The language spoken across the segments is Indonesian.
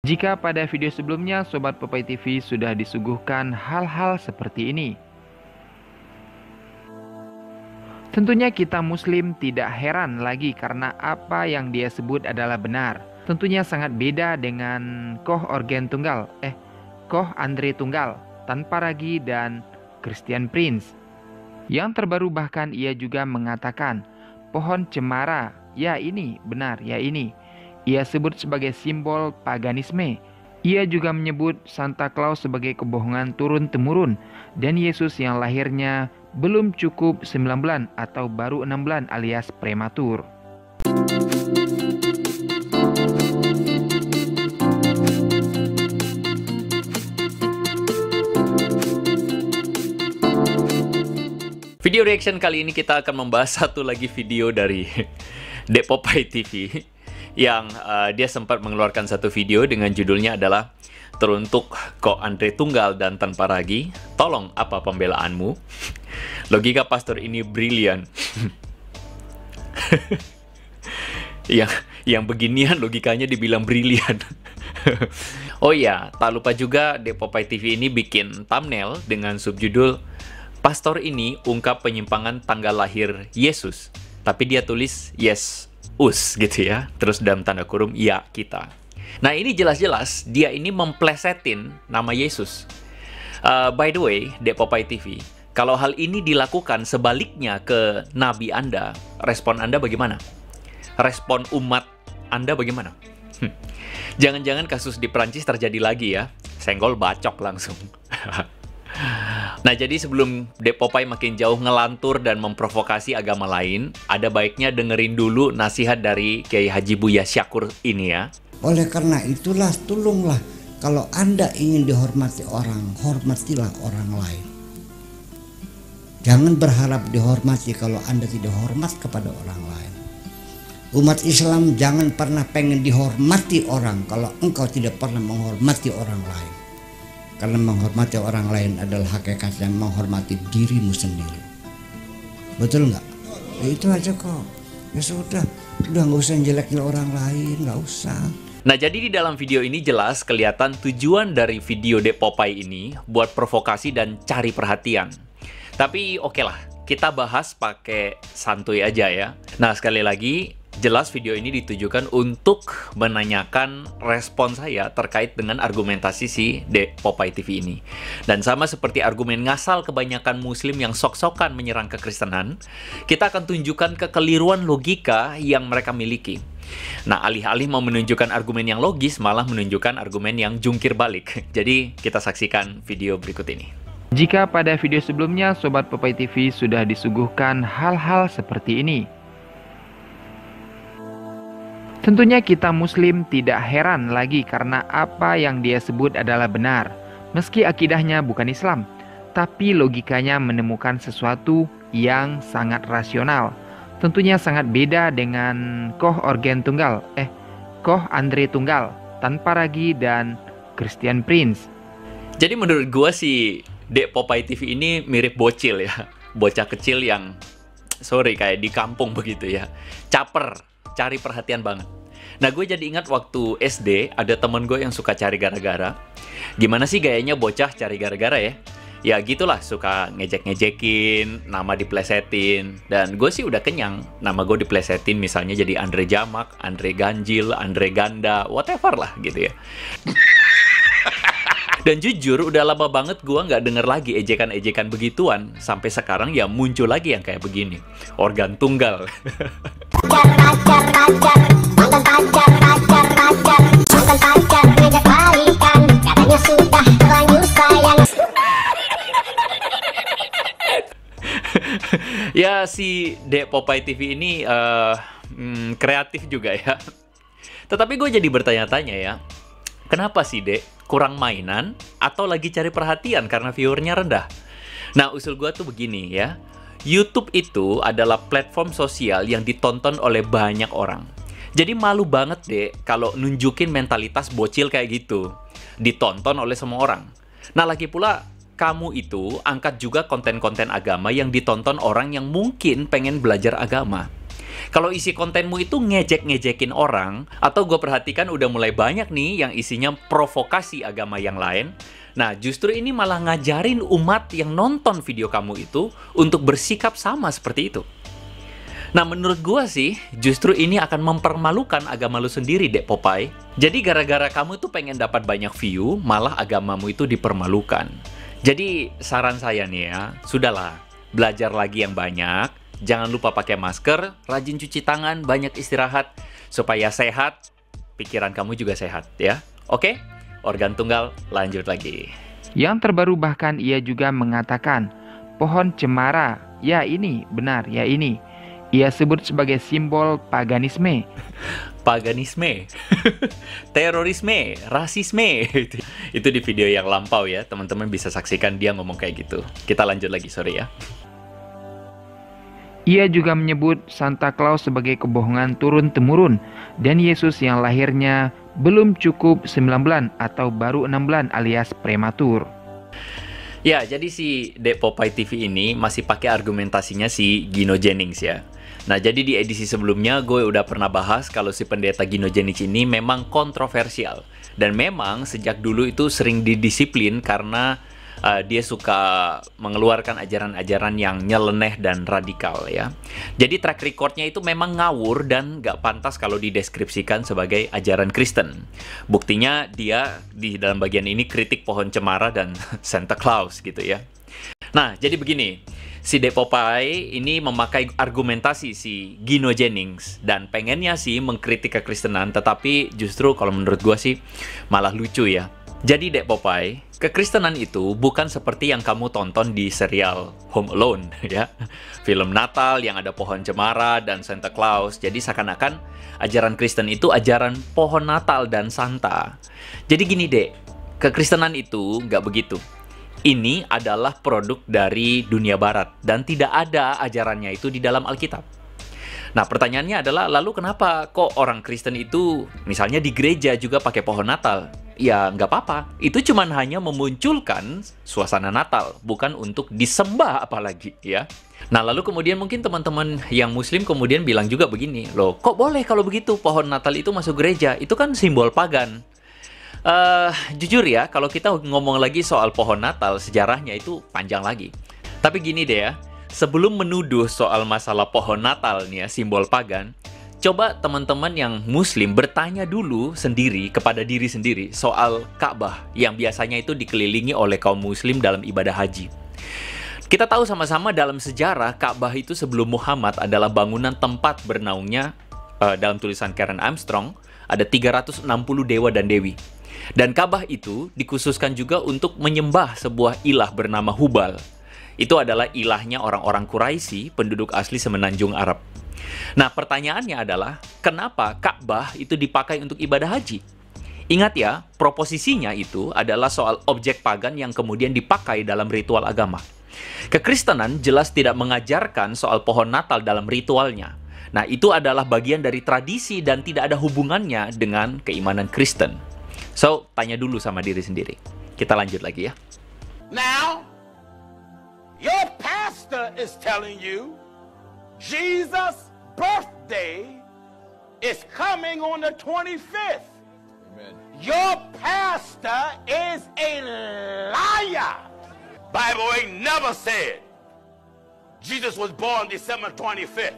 Jika pada video sebelumnya Sobat Popeye TV sudah disuguhkan hal-hal seperti ini, tentunya kita muslim tidak heran lagi karena apa yang dia sebut adalah benar. Tentunya sangat beda dengan Koh Andre Tunggal, Tanpa Ragi dan Christian Prince. Yang terbaru bahkan ia juga mengatakan pohon cemara, ya ini benar, ya ini. Ia sebut sebagai simbol paganisme. Ia juga menyebut Santa Claus sebagai kebohongan turun-temurun dan Yesus yang lahirnya belum cukup 9 bulan atau baru 6 bulan alias prematur. Video reaction kali ini kita akan membahas satu lagi video dari Dek Popeye TV yang dia sempat mengeluarkan satu video dengan judulnya adalah teruntuk Koh Andre Tunggal dan Tanpa Ragi, tolong apa pembelaanmu? Logika pastor ini brilian. yang beginian logikanya dibilang brilian. Oh iya, tak lupa juga Dek Popeye TV ini bikin thumbnail dengan subjudul pastor ini ungkap penyimpangan tanggal lahir Yesus, tapi dia tulis yes us gitu ya, terus dalam tanda kurung ya kita. Nah ini jelas-jelas dia ini memplesetin nama Yesus. By the way, Dek Popeye TV, kalau hal ini dilakukan sebaliknya ke nabi Anda, respon Anda bagaimana? Respon umat Anda bagaimana? Jangan-jangan kasus di Perancis terjadi lagi ya, senggol bacok langsung. Nah, jadi sebelum Dek Popeye makin jauh ngelantur dan memprovokasi agama lain, ada baiknya dengerin dulu nasihat dari Kiai Haji Buya Syakur ini ya. Oleh karena itulah, tolonglah kalau Anda ingin dihormati orang, hormatilah orang lain. Jangan berharap dihormati kalau Anda tidak hormat kepada orang lain. Umat Islam jangan pernah pengen dihormati orang kalau engkau tidak pernah menghormati orang lain. Karena menghormati orang lain adalah hakikatnya menghormati dirimu sendiri. Betul nggak? Ya itu aja kok. Ya sudah nggak usah jeleknya orang lain, nggak usah. Nah jadi di dalam video ini jelas kelihatan tujuan dari video Dek Popeye ini buat provokasi dan cari perhatian. Tapi oke lah, kita bahas pakai santuy aja ya. Nah sekali lagi, jelas video ini ditujukan untuk menanyakan respon saya terkait dengan argumentasi si Dek Popeye TV ini. Dan sama seperti argumen ngasal kebanyakan muslim yang sok-sokan menyerang kekristenan, kita akan tunjukkan kekeliruan logika yang mereka miliki. Nah, alih-alih mau menunjukkan argumen yang logis, malah menunjukkan argumen yang jungkir balik. Jadi, kita saksikan video berikut ini. Jika pada video sebelumnya Sobat Popeye TV sudah disuguhkan hal-hal seperti ini, tentunya kita muslim tidak heran lagi karena apa yang dia sebut adalah benar. Meski akidahnya bukan Islam, tapi logikanya menemukan sesuatu yang sangat rasional. Tentunya sangat beda dengan Koh Andre Tunggal, Tanpa Ragi dan Christian Prince. Jadi menurut gua si Dek Popeye TV ini mirip bocil ya. Bocah kecil yang kayak di kampung begitu ya. Caper, cari perhatian banget. Nah gue jadi ingat waktu SD ada temen gue yang suka cari gara-gara. Gimana sih gayanya bocah cari gara-gara ya? Ya gitulah, suka ngejek-ngejekin, nama diplesetin. Dan gue sih udah kenyang, nama gue diplesetin misalnya jadi Andre Jamak, Andre Ganjil, Andre Ganda, whatever lah gitu ya. Dan jujur udah lama banget gue nggak denger lagi ejekan-ejekan begituan. Sampai sekarang ya muncul lagi yang kayak begini, organ tunggal. Ya si Dek Popeye TV ini kreatif juga ya. Tetapi gue jadi bertanya-tanya ya, kenapa sih Dek kurang mainan atau lagi cari perhatian karena viewernya rendah? Nah usul gue tuh begini ya, YouTube itu adalah platform sosial yang ditonton oleh banyak orang. Jadi malu banget deh kalau nunjukin mentalitas bocil kayak gitu, ditonton oleh semua orang. Nah lagi pula kamu itu angkat juga konten-konten agama yang ditonton orang yang mungkin pengen belajar agama. Kalau isi kontenmu itu ngejek-ngejekin orang, atau gue perhatikan udah mulai banyak nih yang isinya provokasi agama yang lain, nah justru ini malah ngajarin umat yang nonton video kamu itu untuk bersikap sama seperti itu. Nah menurut gue sih, justru ini akan mempermalukan agama lu sendiri, Dek Popeye. Jadi gara-gara kamu tuh pengen dapat banyak view, malah agamamu itu dipermalukan. Jadi saran saya nih ya, sudahlah, belajar lagi yang banyak. Jangan lupa pakai masker, rajin cuci tangan, banyak istirahat, supaya sehat, pikiran kamu juga sehat ya. Oke? Organ Tunggal lanjut lagi. Yang terbaru bahkan ia juga mengatakan, pohon cemara, ya ini, benar, ya ini. Ia sebut sebagai simbol paganisme. Paganisme, terorisme, rasisme. Itu di video yang lampau ya, teman-teman bisa saksikan dia ngomong kayak gitu. Kita lanjut lagi, sorry ya. Ia juga menyebut Santa Claus sebagai kebohongan turun-temurun dan Yesus yang lahirnya belum cukup 9 bulan atau baru 6 bulan alias prematur. Ya, jadi si Dek Popeye TV ini masih pakai argumentasinya si Gino Jennings ya. Nah, jadi di edisi sebelumnya gue udah pernah bahas kalau si pendeta Gino Jennings ini memang kontroversial. Dan memang sejak dulu itu sering didisiplin karena dia suka mengeluarkan ajaran-ajaran yang nyeleneh dan radikal ya. Jadi track recordnya itu memang ngawur dan gak pantas kalau dideskripsikan sebagai ajaran Kristen. Buktinya dia di dalam bagian ini kritik pohon cemara dan Santa Claus gitu ya. Nah, jadi begini. Si Dek Popeye ini memakai argumentasi si Gino Jennings dan pengennya sih mengkritik kekristenan, tetapi justru kalau menurut gua sih malah lucu ya. Jadi Dek Popeye, kekristenan itu bukan seperti yang kamu tonton di serial Home Alone ya. Film Natal yang ada pohon cemara dan Santa Claus. Jadi seakan-akan ajaran Kristen itu ajaran pohon Natal dan Santa. Jadi gini Dek, kekristenan itu nggak begitu. Ini adalah produk dari dunia barat dan tidak ada ajarannya itu di dalam Alkitab. Nah pertanyaannya adalah lalu kenapa kok orang Kristen itu misalnya di gereja juga pakai pohon Natal? Ya nggak apa-apa, itu cuman hanya memunculkan suasana Natal, bukan untuk disembah apalagi ya. Nah lalu kemudian mungkin teman-teman yang muslim kemudian bilang juga begini, loh kok boleh kalau begitu pohon Natal itu masuk gereja, itu kan simbol pagan. Jujur ya, kalau kita ngomong lagi soal pohon Natal, sejarahnya itu panjang lagi. Tapi gini deh ya, sebelum menuduh soal masalah pohon Natal nih ya, simbol pagan, coba teman-teman yang muslim bertanya dulu sendiri kepada diri sendiri soal Ka'bah yang biasanya itu dikelilingi oleh kaum muslim dalam ibadah haji. Kita tahu sama-sama dalam sejarah Ka'bah itu sebelum Muhammad adalah bangunan tempat bernaungnya, dalam tulisan Karen Armstrong, ada 360 dewa dan dewi. Dan Ka'bah itu dikhususkan juga untuk menyembah sebuah ilah bernama Hubal. Itu adalah ilahnya orang-orang Quraisy, penduduk asli semenanjung Arab. Nah, pertanyaannya adalah, kenapa Ka'bah itu dipakai untuk ibadah haji? Ingat ya, proposisinya itu adalah soal objek pagan yang kemudian dipakai dalam ritual agama. Kekristenan jelas tidak mengajarkan soal pohon Natal dalam ritualnya. Nah, itu adalah bagian dari tradisi dan tidak ada hubungannya dengan keimanan Kristen. So, tanya dulu sama diri sendiri. Kita lanjut lagi ya. Now, your pastor is telling you Jesus' birthday is coming on the 25th. Amen. Your pastor is a liar. Bible ain't never said Jesus was born December 25th.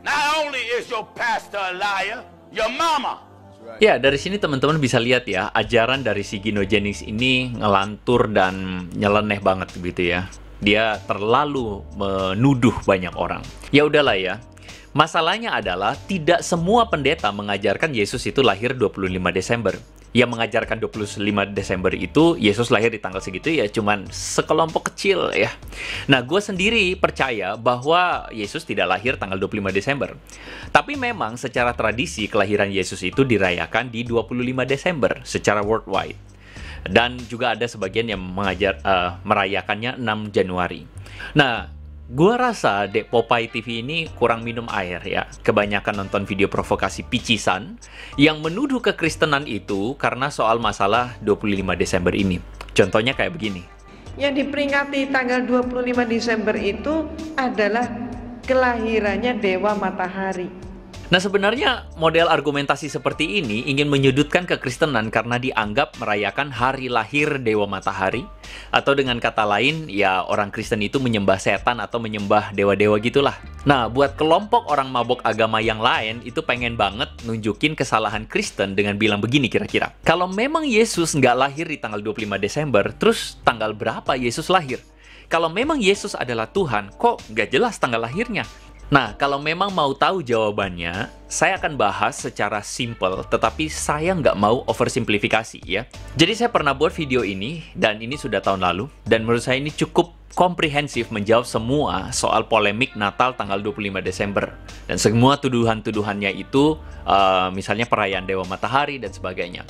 Not only is your pastor a liar, your mama. Ya, dari sini teman-teman bisa lihat ya, ajaran dari si Gino Jennings ini ngelantur dan nyeleneh banget gitu ya. Dia terlalu menuduh banyak orang. Ya udahlah ya. Masalahnya adalah tidak semua pendeta mengajarkan Yesus itu lahir 25 Desember. Yang mengajarkan 25 Desember itu Yesus lahir di tanggal segitu ya cuman sekelompok kecil ya. Nah, gue sendiri percaya bahwa Yesus tidak lahir tanggal 25 Desember. Tapi memang secara tradisi kelahiran Yesus itu dirayakan di 25 Desember secara worldwide. Dan juga ada sebagian yang merayakannya 6 Januari. Nah, gua rasa Dek Popeye TV ini kurang minum air ya. Kebanyakan nonton video provokasi picisan yang menuduh kekristenan itu karena soal masalah 25 Desember ini. Contohnya kayak begini. Yang diperingati tanggal 25 Desember itu adalah kelahirannya dewa matahari. Nah, sebenarnya model argumentasi seperti ini ingin menyudutkan kekristenan karena dianggap merayakan hari lahir dewa matahari, atau dengan kata lain, ya orang Kristen itu menyembah setan atau menyembah dewa-dewa gitulah. Nah, buat kelompok orang mabok agama yang lain itu pengen banget nunjukin kesalahan Kristen dengan bilang begini kira-kira. Kalau memang Yesus nggak lahir di tanggal 25 Desember, terus tanggal berapa Yesus lahir? Kalau memang Yesus adalah Tuhan, kok nggak jelas tanggal lahirnya? Nah, kalau memang mau tahu jawabannya, saya akan bahas secara simple, tetapi saya nggak mau oversimplifikasi ya. Jadi saya pernah buat video ini, dan ini sudah tahun lalu, dan menurut saya ini cukup komprehensif menjawab semua soal polemik Natal tanggal 25 Desember. Dan semua tuduhan-tuduhannya itu, misalnya perayaan Dewa Matahari dan sebagainya.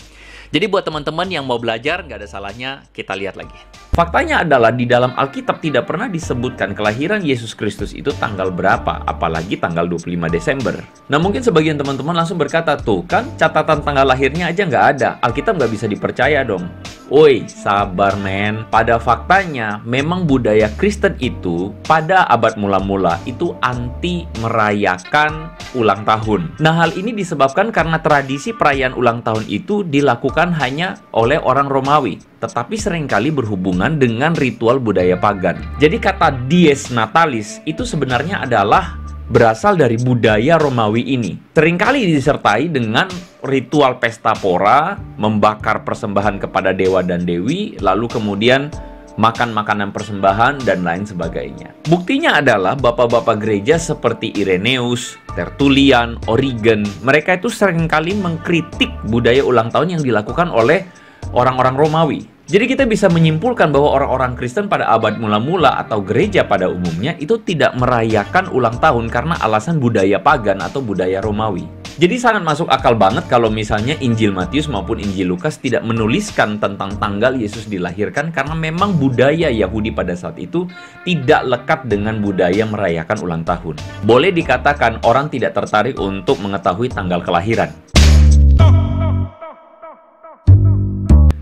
Jadi buat teman-teman yang mau belajar, nggak ada salahnya kita lihat lagi. Faktanya adalah di dalam Alkitab tidak pernah disebutkan kelahiran Yesus Kristus itu tanggal berapa, apalagi tanggal 25 Desember. Nah, mungkin sebagian teman-teman langsung berkata, tuh kan catatan tanggal lahirnya aja nggak ada, Alkitab nggak bisa dipercaya dong. Woi, sabar men. Pada faktanya, memang budaya Kristen itu pada abad mula-mula itu anti merayakan ulang tahun. Nah, hal ini disebabkan karena tradisi perayaan ulang tahun itu dilakukan hanya oleh orang Romawi, tetapi seringkali berhubungan dengan ritual budaya pagan. Jadi kata dies natalis itu sebenarnya adalah berasal dari budaya Romawi ini. Seringkali disertai dengan ritual pesta pora, membakar persembahan kepada dewa dan dewi, lalu kemudian makan makanan persembahan, dan lain sebagainya. Buktinya adalah bapak-bapak gereja seperti Ireneus, Tertullian, Origen, mereka itu seringkali mengkritik budaya ulang tahun yang dilakukan oleh orang-orang Romawi. Jadi kita bisa menyimpulkan bahwa orang-orang Kristen pada abad mula-mula atau gereja pada umumnya itu tidak merayakan ulang tahun karena alasan budaya pagan atau budaya Romawi. Jadi sangat masuk akal banget kalau misalnya Injil Matius maupun Injil Lukas tidak menuliskan tentang tanggal Yesus dilahirkan karena memang budaya Yahudi pada saat itu tidak lekat dengan budaya merayakan ulang tahun. Boleh dikatakan orang tidak tertarik untuk mengetahui tanggal kelahiran.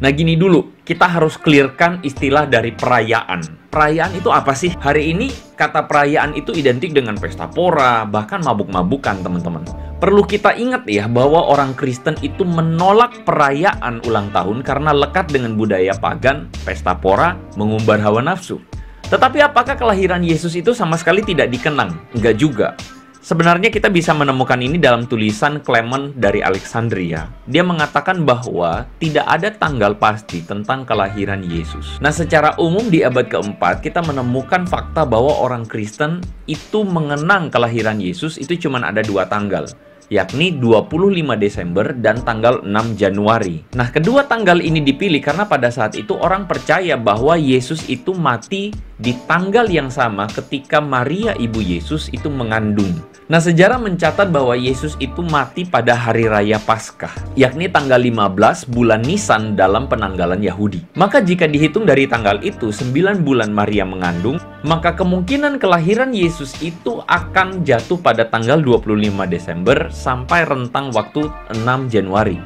Nah, gini dulu, kita harus clearkan istilah dari perayaan. Perayaan itu apa sih? Hari ini kata perayaan itu identik dengan pesta pora, bahkan mabuk-mabukan, teman-teman. Perlu kita ingat ya bahwa orang Kristen itu menolak perayaan ulang tahun karena lekat dengan budaya pagan, pesta pora, mengumbar hawa nafsu. Tetapi apakah kelahiran Yesus itu sama sekali tidak dikenang? Enggak juga. Sebenarnya kita bisa menemukan ini dalam tulisan Clement dari Alexandria. Dia mengatakan bahwa tidak ada tanggal pasti tentang kelahiran Yesus. Nah, secara umum di abad keempat kita menemukan fakta bahwa orang Kristen itu mengenang kelahiran Yesus itu cuma ada 2 tanggal, yakni 25 Desember dan tanggal 6 Januari. Nah, kedua tanggal ini dipilih karena pada saat itu orang percaya bahwa Yesus itu mati di tanggal yang sama ketika Maria ibu Yesus itu mengandung. Nah, sejarah mencatat bahwa Yesus itu mati pada hari raya Paskah, yakni tanggal 15 bulan Nisan dalam penanggalan Yahudi. Maka jika dihitung dari tanggal itu 9 bulan Maria mengandung, maka kemungkinan kelahiran Yesus itu akan jatuh pada tanggal 25 Desember sampai rentang waktu 6 Januari.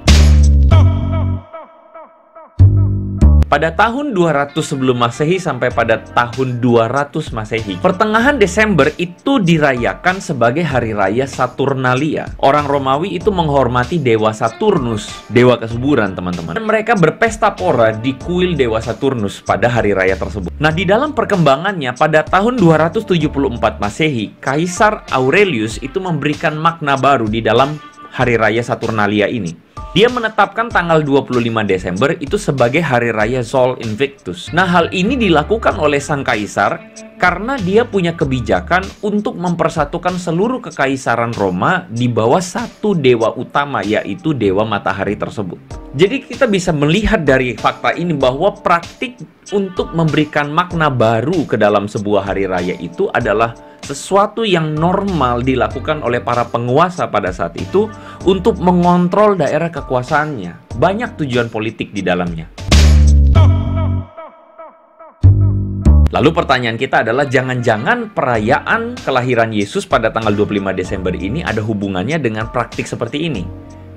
Pada tahun 200 sebelum Masehi sampai pada tahun 200 Masehi, pertengahan Desember itu dirayakan sebagai hari raya Saturnalia. Orang Romawi itu menghormati dewa Saturnus, dewa kesuburan, teman-teman. Dan mereka berpesta pora di kuil dewa Saturnus pada hari raya tersebut. Nah, di dalam perkembangannya pada tahun 274 Masehi, Kaisar Aurelius itu memberikan makna baru di dalam hari raya Saturnalia ini. Dia menetapkan tanggal 25 Desember itu sebagai hari raya Sol Invictus. Nah, hal ini dilakukan oleh sang kaisar karena dia punya kebijakan untuk mempersatukan seluruh kekaisaran Roma di bawah satu dewa utama, yaitu dewa matahari tersebut. Jadi kita bisa melihat dari fakta ini bahwa praktik untuk memberikan makna baru ke dalam sebuah hari raya itu adalah sesuatu yang normal dilakukan oleh para penguasa pada saat itu untuk mengontrol daerah kekuasaannya. Banyak tujuan politik di dalamnya. Lalu pertanyaan kita adalah, jangan-jangan perayaan kelahiran Yesus pada tanggal 25 Desember ini ada hubungannya dengan praktik seperti ini?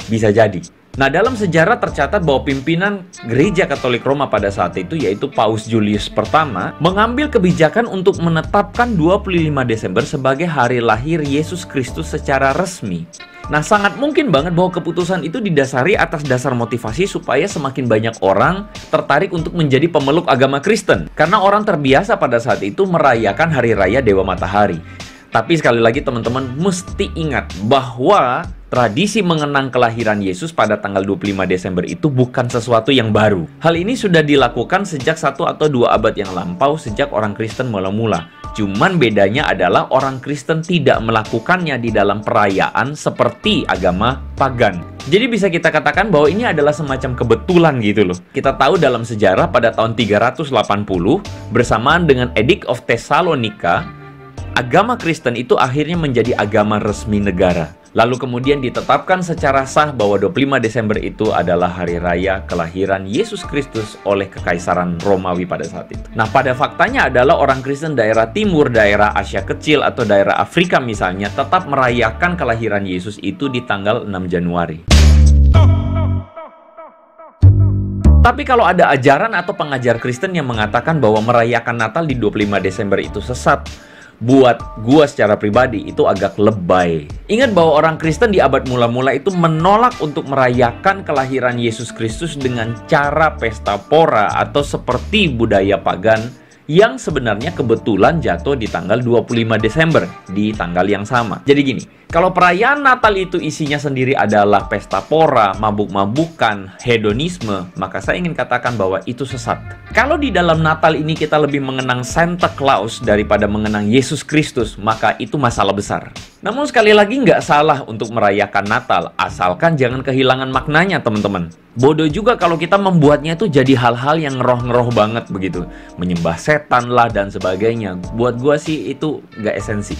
Bisa jadi. Nah, dalam sejarah tercatat bahwa pimpinan Gereja Katolik Roma pada saat itu, yaitu Paus Julius pertama, mengambil kebijakan untuk menetapkan 25 Desember sebagai hari lahir Yesus Kristus secara resmi. Nah, sangat mungkin banget bahwa keputusan itu didasari atas dasar motivasi supaya semakin banyak orang tertarik untuk menjadi pemeluk agama Kristen. Karena orang terbiasa pada saat itu merayakan Hari Raya Dewa Matahari. Tapi sekali lagi teman-teman mesti ingat bahwa tradisi mengenang kelahiran Yesus pada tanggal 25 Desember itu bukan sesuatu yang baru. Hal ini sudah dilakukan sejak 1 atau 2 abad yang lampau sejak orang Kristen mula-mula. Cuman bedanya adalah orang Kristen tidak melakukannya di dalam perayaan seperti agama pagan. Jadi bisa kita katakan bahwa ini adalah semacam kebetulan gitu loh. Kita tahu dalam sejarah pada tahun 380 bersamaan dengan Edict of Thessalonica, agama Kristen itu akhirnya menjadi agama resmi negara. Lalu kemudian ditetapkan secara sah bahwa 25 Desember itu adalah hari raya kelahiran Yesus Kristus oleh Kekaisaran Romawi pada saat itu. Nah, pada faktanya adalah orang Kristen daerah timur, daerah Asia Kecil, atau daerah Afrika misalnya, tetap merayakan kelahiran Yesus itu di tanggal 6 Januari. Tapi kalau ada ajaran atau pengajar Kristen yang mengatakan bahwa merayakan Natal di 25 Desember itu sesat, buat gua secara pribadi itu agak lebay. Ingat bahwa orang Kristen di abad mula-mula itu menolak untuk merayakan kelahiran Yesus Kristus dengan cara pesta pora atau seperti budaya pagan yang sebenarnya kebetulan jatuh di tanggal 25 Desember, di tanggal yang sama. Jadi gini, kalau perayaan Natal itu isinya sendiri adalah pesta pora, mabuk-mabukan, hedonisme, maka saya ingin katakan bahwa itu sesat. Kalau di dalam Natal ini kita lebih mengenang Santa Claus daripada mengenang Yesus Kristus, maka itu masalah besar. Namun sekali lagi nggak salah untuk merayakan Natal, asalkan jangan kehilangan maknanya teman-teman. Bodoh juga kalau kita membuatnya itu jadi hal-hal yang ngeroh-ngeroh banget begitu. Menyembah setan lah dan sebagainya. Buat gua sih itu nggak esensi.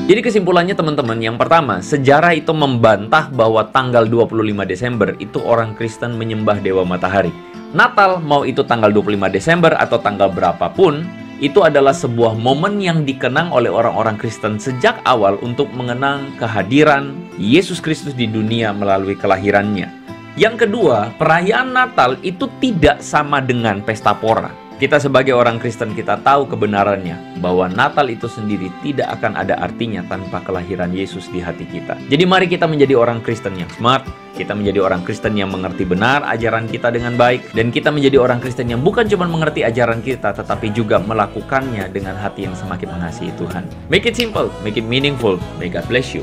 Jadi kesimpulannya teman-teman, yang pertama, sejarah itu membantah bahwa tanggal 25 Desember itu orang Kristen menyembah Dewa Matahari. Natal, mau itu tanggal 25 Desember atau tanggal berapapun, itu adalah sebuah momen yang dikenang oleh orang-orang Kristen sejak awal untuk mengenang kehadiran Yesus Kristus di dunia melalui kelahirannya. Yang kedua, perayaan Natal itu tidak sama dengan pesta pora. Kita sebagai orang Kristen kita tahu kebenarannya bahwa Natal itu sendiri tidak akan ada artinya tanpa kelahiran Yesus di hati kita. Jadi mari kita menjadi orang Kristen yang smart, kita menjadi orang Kristen yang mengerti benar ajaran kita dengan baik, dan kita menjadi orang Kristen yang bukan cuma mengerti ajaran kita tetapi juga melakukannya dengan hati yang semakin mengasihi Tuhan. Make it simple, make it meaningful. May God bless you.